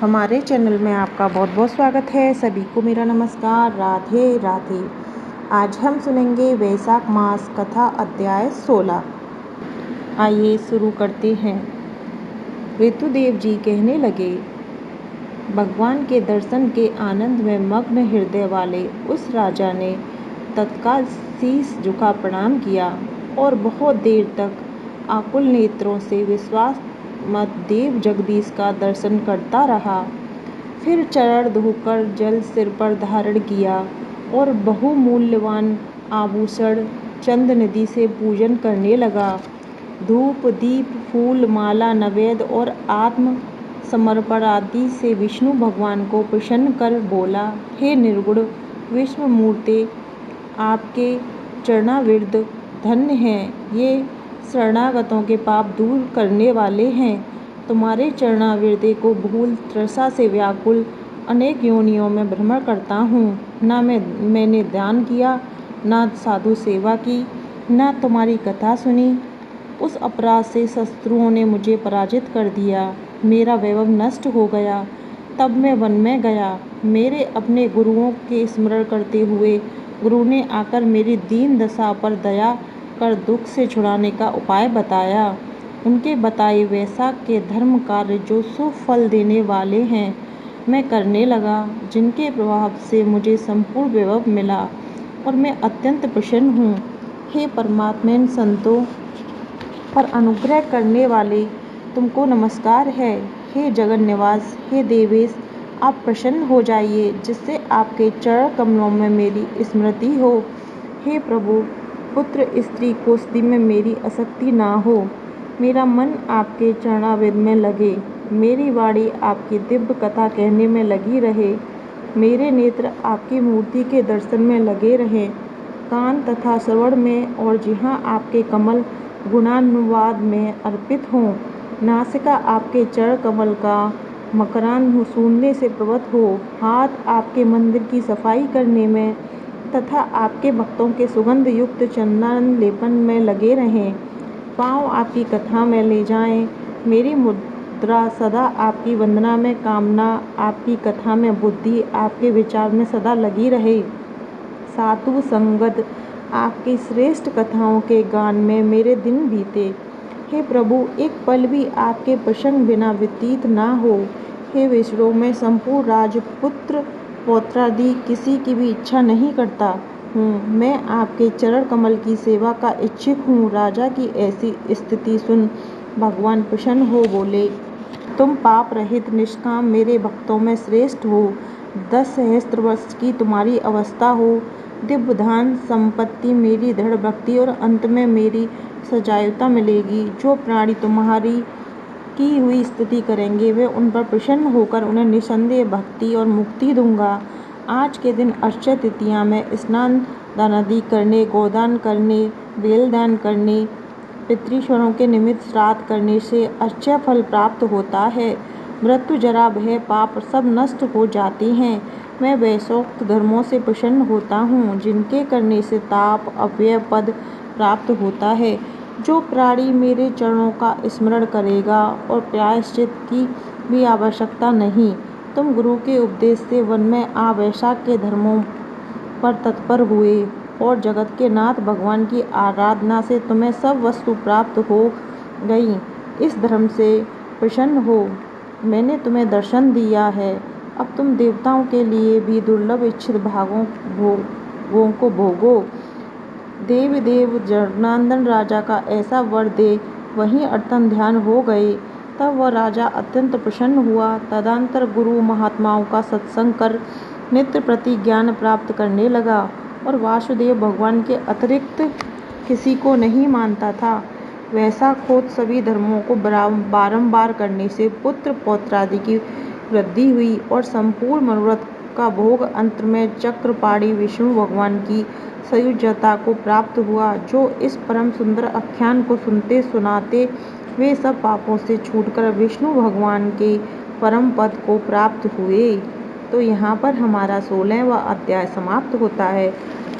हमारे चैनल में आपका बहुत बहुत स्वागत है। सभी को मेरा नमस्कार। राधे राधे। आज हम सुनेंगे वैशाख मास कथा अध्याय 16। आइए शुरू करते हैं। ऋतुदेव जी कहने लगे, भगवान के दर्शन के आनंद में मग्न हृदय वाले उस राजा ने तत्काल शीश झुका प्रणाम किया और बहुत देर तक आकुल नेत्रों से विश्वास मत देव जगदीश का दर्शन करता रहा। फिर चरण धोकर जल सिर पर धारण किया और बहुमूल्यवान आभूषण चंद नदी से पूजन करने लगा। धूप दीप फूल माला नैवेद्य और आत्म समर्पण आदि से विष्णु भगवान को प्रसन्न कर बोला, हे निर्गुण विश्व मूर्ते, आपके चरणारविंद धन्य हैं। ये शरणागतों के पाप दूर करने वाले हैं। तुम्हारे चरणारविंद को भूल तृषा से व्याकुल अनेक योनियों में भ्रमण करता हूँ। मैंने ध्यान किया, न साधु सेवा की, न तुम्हारी कथा सुनी। उस अपराध से शत्रुओं ने मुझे पराजित कर दिया। मेरा वैभव नष्ट हो गया। तब मैं वन में गया। मेरे अपने गुरुओं के स्मरण करते हुए गुरु ने आकर मेरी दीन दशा पर दया कर दुख से छुड़ाने का उपाय बताया। उनके बताए वैशाख के धर्म कार्य जो सुफल देने वाले हैं, मैं करने लगा, जिनके प्रभाव से मुझे संपूर्ण वैभव मिला और मैं अत्यंत प्रसन्न हूँ। हे परमात्मन संतों पर अनुग्रह करने वाले, तुमको नमस्कार है। हे जगन निवास, हे देवेश, आप प्रसन्न हो जाइए, जिससे आपके चरण कमलों में मेरी स्मृति हो। हे प्रभु, पुत्र स्त्री कोष्ठी में मेरी आसक्ति ना हो। मेरा मन आपके चरणारविंद में लगे। मेरी वाणी आपकी दिव्य कथा कहने में लगी रहे। मेरे नेत्र आपकी मूर्ति के दर्शन में लगे रहें, कान तथा श्रवण में, और जहाँ आपके कमल गुणानुवाद में अर्पित हों। नासिका आपके चरण कमल का मकरांध सूंघने से प्रवत हो। हाथ आपके मंदिर की सफाई करने में तथा आपके भक्तों के सुगंध युक्त चंदन लेपन में लगे रहें। पाँव आपकी कथा में ले जाएं। मेरी मुद्रा सदा आपकी वंदना में, कामना आपकी कथा में, बुद्धि आपके विचार में सदा लगी रहे। साधु संगत आपकी श्रेष्ठ कथाओं के गान में मेरे दिन बीते। हे प्रभु, एक पल भी आपके प्रसंग बिना व्यतीत ना हो। हे विष्णु, मैं संपूर्ण राजपुत्र पौत्रादि किसी की भी इच्छा नहीं करता हूँ। मैं आपके चरण कमल की सेवा का इच्छुक हूँ। राजा की ऐसी स्थिति सुन भगवान प्रसन्न हो बोले, तुम पाप रहित निष्काम मेरे भक्तों में श्रेष्ठ हो। 10 सहस्त्र वर्ष की तुम्हारी अवस्था हो। दिव्य धन संपत्ति, मेरी दृढ़ भक्ति और अंत में मेरी सजायुता मिलेगी। जो प्राणी तुम्हारी की हुई स्तुति करेंगे, वे उन पर प्रसन्न होकर उन्हें निसंदेह भक्ति और मुक्ति दूंगा। आज के दिन अक्षय तृतीया में स्नान दानादि करने, गोदान करने, बेलदान करने, पितृश्वरों के निमित्त श्राद्ध करने से अक्षय फल प्राप्त होता है। मृत्यु जरा भय पाप सब नष्ट हो जाते हैं। मैं वैशोक्त धर्मों से प्रसन्न होता हूँ, जिनके करने से ताप अव्यय पद प्राप्त होता है। जो प्राणी मेरे चरणों का स्मरण करेगा और प्रायश्चित की भी आवश्यकता नहीं। तुम गुरु के उपदेश से वन में आ वैशाख के धर्मों पर तत्पर हुए और जगत के नाथ भगवान की आराधना से तुम्हें सब वस्तु प्राप्त हो गई। इस धर्म से प्रसन्न हो मैंने तुम्हें दर्शन दिया है। अब तुम देवताओं के लिए भी दुर्लभ इच्छित भोगों को भोगो। देव जनार्दन राजा का ऐसा वर दे वहीं अर्थन ध्यान हो गए। तब वह राजा अत्यंत प्रसन्न हुआ। तदंतर गुरु महात्माओं का सत्संग कर नित्य प्रति ज्ञान प्राप्त करने लगा और वासुदेव भगवान के अतिरिक्त किसी को नहीं मानता था। वैशाखोत्सव सभी धर्मों को बारंबार करने से पुत्र पौत्रादि की वृद्धि हुई और संपूर्ण मनोरथ का भोग अंत में चक्रपाणी विष्णु भगवान की सयुज्यता को प्राप्त हुआ। जो इस परम सुंदर आख्यान को सुनते सुनाते वे सब पापों से छूटकर विष्णु भगवान के परम पद को प्राप्त हुए। तो यहाँ पर हमारा 16वां अध्याय समाप्त होता है।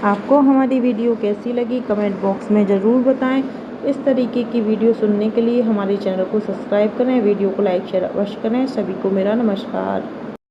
आपको हमारी वीडियो कैसी लगी कमेंट बॉक्स में ज़रूर बताएं। इस तरीके की वीडियो सुनने के लिए हमारे चैनल को सब्सक्राइब करें, वीडियो को लाइक शेयर अवश्य करें। सभी को मेरा नमस्कार।